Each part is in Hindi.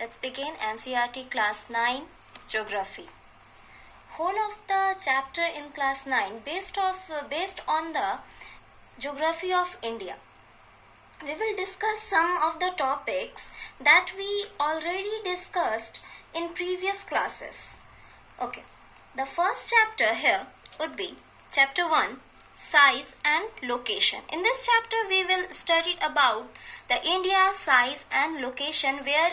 Let's begin NCERT Class 9 Geography. Whole of the chapter in Class 9 based on the Geography of India. We will discuss some of the topics that we already discussed in previous classes. Okay, the first chapter here would be Chapter 1, Size and Location. In this chapter we will study about the India size and location, where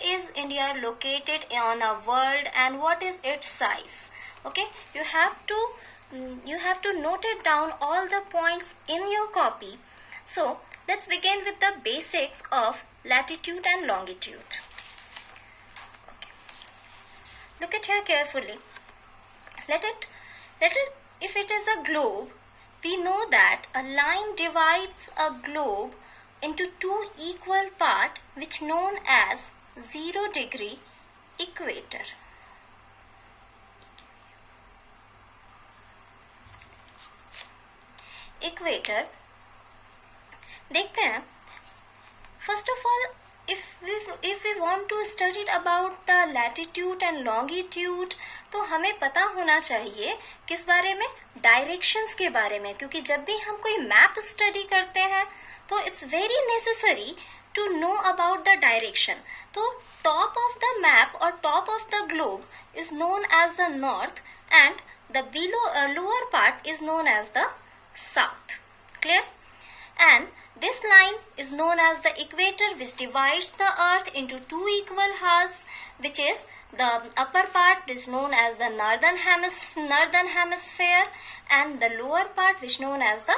is India located on a world and what is its size. Okay, you have to note it down all the points in your copy. So let's begin with the basics of latitude and longitude. Okay. Look at here carefully. If it is a globe, we know that a line divides a globe into two equal parts, which known as 0 degree equator. Equator देखते हैं. First of all, if we want to study about the latitude and longitude, तो हमें पता होना चाहिए किस बारे में, डायरेक्शंस के बारे में, क्योंकि जब भी हम कोई मैप स्टडी करते हैं तो it's very necessary to know about the direction. तो टॉप ऑफ द मैप और top of the globe is known as the north and the lower part is known as the south. Clear? And this line is known as the equator, which divides the earth into two equal halves, which is the upper part is known as the northern hemisphere and the lower part which known as the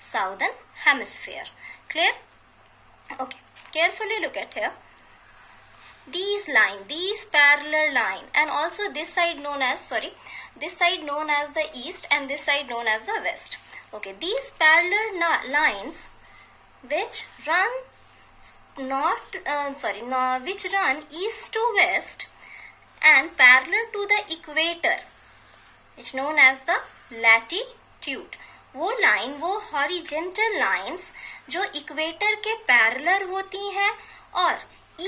southern hemisphere. Clear? Okay, carefully look at here. These parallel line, and also this side known as the east and this side known as the west. Okay, these parallel lines which run east to west and parallel to the equator, which known as the latitude. वो horizontal lines जो equator के parallel होती हैं और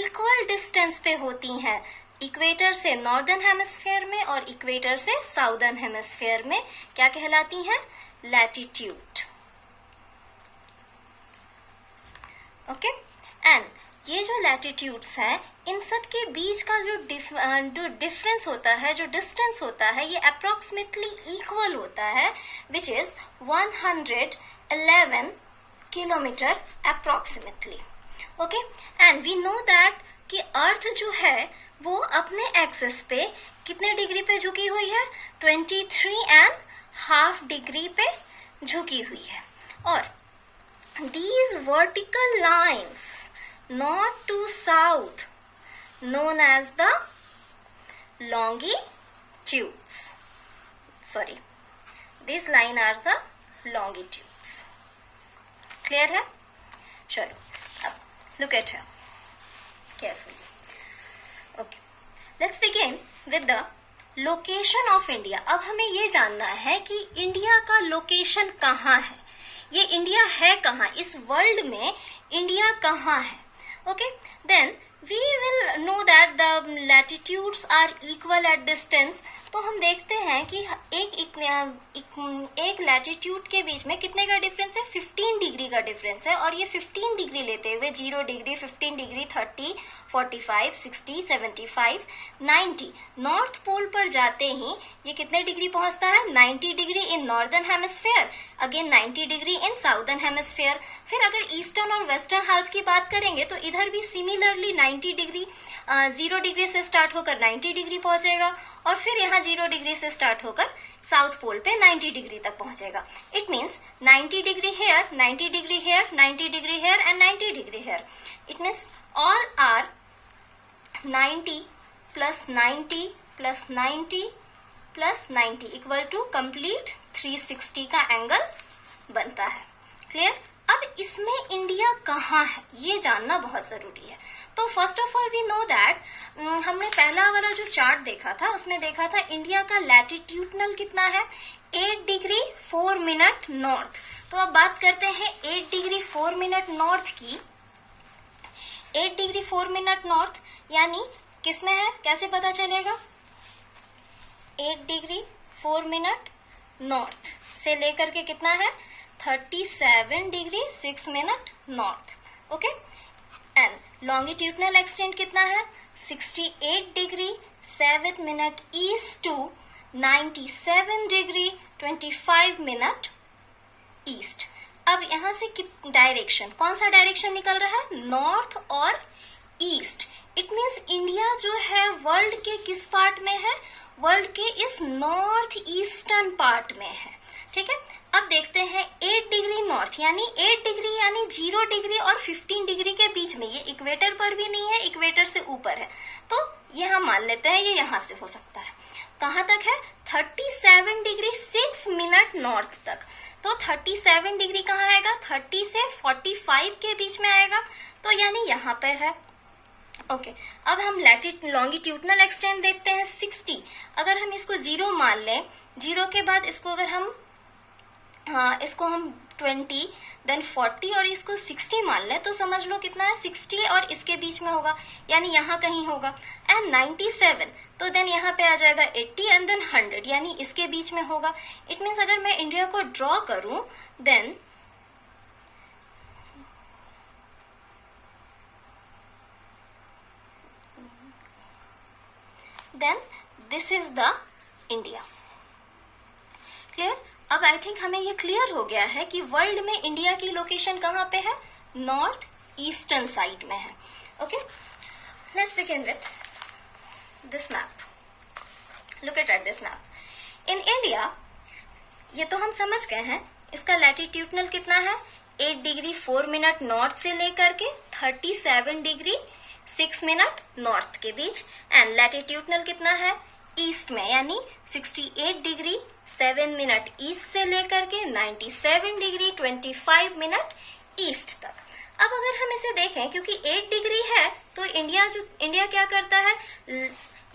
equal distance पे होती हैं, इक्वेटर से नॉर्दर्न हेमिस्फीयर में और इक्वेटर से साउदर्न हेमिस्फीयर में, क्या कहलाती हैं? लैटिट्यूड. ओके, एंड ये जो लैटिट्यूड्स हैं, इन सब के बीच का जो डिफरेंस होता है, जो डिस्टेंस होता है, ये अप्रोक्सीमेटली इक्वल होता है, which is 111 kilometre approximately. Okay, and we know that कि अर्थ जो है वो अपने एक्सिस पे कितने डिग्री पे झुकी हुई है? 23.5 डिग्री पे झुकी हुई है. और these vertical lines north to south known as the longitudes. Sorry, these line are the longitudes. Clear है? चलो, अब look at here carefully. Okay, let's begin with the location of India. अब हमें ये जानना है कि इंडिया का लोकेशन कहाँ है, ये इंडिया है कहाँ, इस वर्ल्ड में इंडिया कहाँ है. Okay, then we will know that the latitudes are equal at distance. तो हम देखते हैं कि एक लैटिट्यूड के बीच में कितने का डिफरेंस है? 15 डिग्री का डिफरेंस है. और ये 15 डिग्री लेते हुए 0 डिग्री, 15 डिग्री, 30, 45, 60, 75, 90, नॉर्थ पोल पर जाते ही ये कितने डिग्री पहुंचता है? 90 degree in northern hemisphere, again 90 degree in southern hemisphere. फिर अगर ईस्टर्न और वेस्टर्न हाल्फ की बात करेंगे तो इधर भी सिमिलरली 90 डिग्री, 0 डिग्री से स्टार्ट होकर 90 डिग्री पहुंचेगा और फिर यहाँ 0 डिग्री से स्टार्ट होकर साउथ पोल पे 90 डिग्री तक पहुंचेगा. It means 90 degree here, 90 degree here, 90 degree here and 90 degree here. It means all are 90 plus 90 plus 90 plus 90 equal to complete 360 का एंगल बनता है. क्लियर? अब इसमें इंडिया कहाँ है ये जानना बहुत जरूरी है. तो first of all we know that, हमने पहला वाला जो चार्ट देखा था उसमें देखा था इंडिया का लैटिट्यूडनल कितना है? 8 डिग्री 4 मिनट नॉर्थ. तो अब बात करते हैं 8 डिग्री 4 मिनट नॉर्थ की. 8 डिग्री 4 मिनट नॉर्थ, यानी किस में है, कैसे पता चलेगा? 8 डिग्री 4 मिनट नॉर्थ से लेकर के कितना है 37 degree 6 minute north. Okay, and longitudinal extent कितना है 68 degree 7 minute east to 97 degree 25 minute east. अब यहां से डायरेक्शन, कौन सा डायरेक्शन निकल रहा है, नॉर्थ और ईस्ट. इट मीन्स इंडिया जो है वर्ल्ड के किस पार्ट में है, वर्ल्ड के इस नॉर्थ ईस्टर्न पार्ट में है. ठीक है, अब देखते हैं 8 डिग्री नॉर्थ यानी 8 डिग्री यानी 0 डिग्री और 15 डिग्री के बीच में, ये इक्वेटर पर भी नहीं है, इक्वेटर से ऊपर है, तो ये हम मान लेते हैं ये यहां से हो सकता है. कहां तक है 37 डिग्री 6 मिनट नॉर्थ तक. तो 37 डिग्री कहाँ आएगा, 30 से 45 के बीच में आएगा, तो यानी यहाँ पर है. ओके, अब हम लॉन्गिट्यूडनल एक्सटेंट देखते हैं 60. अगर हम इसको 0 मान लें, 0 के बाद इसको अगर हम इसको हम 20 देन 40 और इसको 60 मान लें, तो समझ लो कितना है 60 और इसके बीच में होगा, यानी यहाँ कहीं होगा. एंड 97, तो देन यहाँ पे आ जाएगा 80 एंड देन 100, यानी इसके बीच में होगा. इट मीन्स अगर मैं इंडिया को ड्रॉ करूं then this is the India. Clear? अब आई थिंक हमें ये क्लियर हो गया है कि वर्ल्ड में इंडिया की लोकेशन कहाँ पे है, नॉर्थ ईस्टर्न साइड में है. Okay, let's begin with this map. Look at this map. In India, ये तो हम समझ गए हैं, इसका लैटिट्यूडनल कितना है 8 डिग्री 4 मिनट नॉर्थ से लेकर के 37 डिग्री 6 मिनट नॉर्थ के बीच. एंड लैटिट्यूडनल कितना है ईस्ट में, यानी 68 डिग्री 7 मिनट ईस्ट से लेकर के 97 डिग्री 25 मिनट ईस्ट तक. अब अगर हम इसे देखें, क्योंकि 8 डिग्री है, तो इंडिया क्या करता है,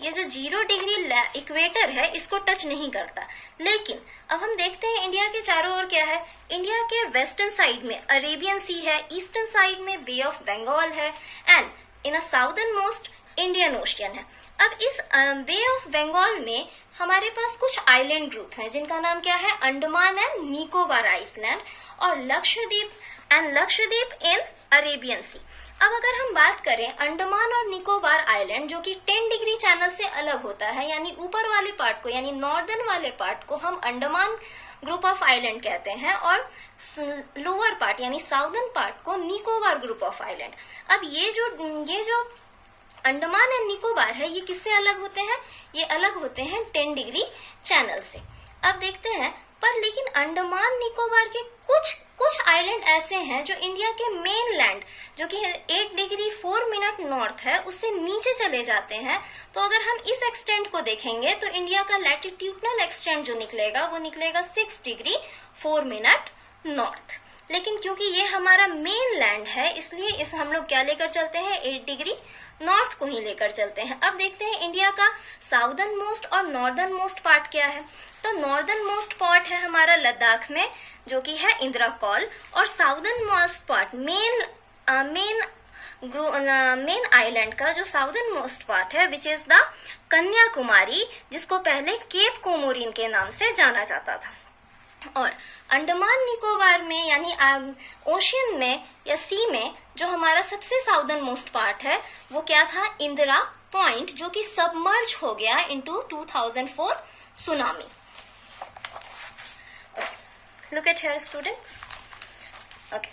ये जो 0 डिग्री इक्वेटर है इसको टच नहीं करता. लेकिन अब हम देखते हैं इंडिया के चारों ओर क्या है, इंडिया के वेस्टर्न साइड में अरेबियन सी है, ईस्टर्न साइड में बे ऑफ बंगाल है, and in a southern most Indian ocean है. अब इस बे ऑफ बंगाल में हमारे पास कुछ आइलैंड ग्रुप हैं जिनका नाम क्या है, अंडमान एंड निकोबार आइसलैंड और लक्षद्वीप इन अरेबियन सी. अब अगर हम बात करें अंडमान और निकोबार आइलैंड, जो कि 10 डिग्री चैनल से अलग होता है, यानी ऊपर वाले पार्ट को, यानी नॉर्दर्न वाले पार्ट को हम अंडमान ग्रुप ऑफ आइलैंड कहते हैं और लोअर पार्ट यानी साउदर्न पार्ट को निकोबार ग्रुप ऑफ आइलैंड. अब ये जो अंडमान एंड निकोबार है, ये किससे अलग होते हैं, ये अलग होते हैं 10 डिग्री चैनल से. अब देखते हैं, पर लेकिन अंडमान निकोबार के कुछ आइलैंड ऐसे हैं जो इंडिया के मेन लैंड, जो कि 8 डिग्री 4 मिनट नॉर्थ है, उससे नीचे चले जाते हैं. तो अगर हम इस एक्सटेंट को देखेंगे तो इंडिया का लैटिट्यूडनल एक्सटेंट जो निकलेगा वो निकलेगा 6 डिग्री 4 मिनट नॉर्थ. लेकिन क्योंकि ये हमारा मेन लैंड है, इसलिए हम लोग क्या लेकर चलते हैं, 8 डिग्री नॉर्थ को ही लेकर चलते हैं. अब देखते हैं इंडिया का साउदर्न मोस्ट और नॉर्दर्न मोस्ट पार्ट क्या है. तो नॉर्दर्न मोस्ट पार्ट है हमारा लद्दाख में, जो कि है इंद्रकौल, और southern most part main island का जो साउदर्न मोस्ट पार्ट है, विच इज द कन्याकुमारी, जिसको पहले केप कोमोरिन के नाम से जाना जाता था. और अंडमान निकोबार में यानी ओशियन में या सी में जो हमारा सबसे साउदर्न मोस्ट पार्ट है, वो क्या था, इंदिरा पॉइंट, जो कि सबमर्ज हो गया into 2004 tsunami. Look at here, students. Okay.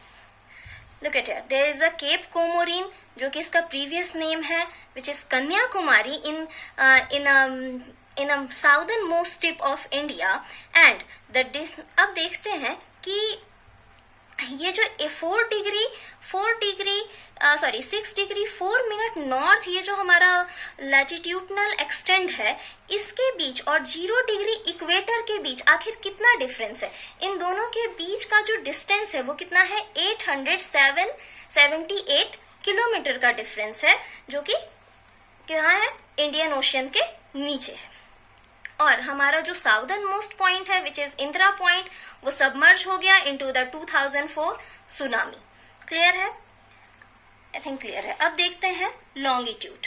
Look at here. There is a Cape Comorin, जो कि इसका previous name है, which is Kanyakumari in a southernmost tip of India. And अब देखते हैं कि ये जो 6 डिग्री 4 मिनट नॉर्थ, ये जो हमारा लैटिट्यूडनल एक्सटेंड है, इसके बीच और 0 डिग्री इक्वेटर के बीच आखिर कितना डिफरेंस है. इन दोनों के बीच का जो डिस्टेंस है वो कितना है, 878 किलोमीटर का डिफरेंस है, जो कि क्या है, इंडियन ओशियन के नीचे है. और हमारा जो साउदर्न मोस्ट पॉइंट है, विच इज इंदिरा पॉइंट, वो सबमर्ज हो गया इनटू द 2004 सुनामी. क्लियर है? आई थिंक क्लियर है। अब देखते हैं लॉन्गिट्यूड।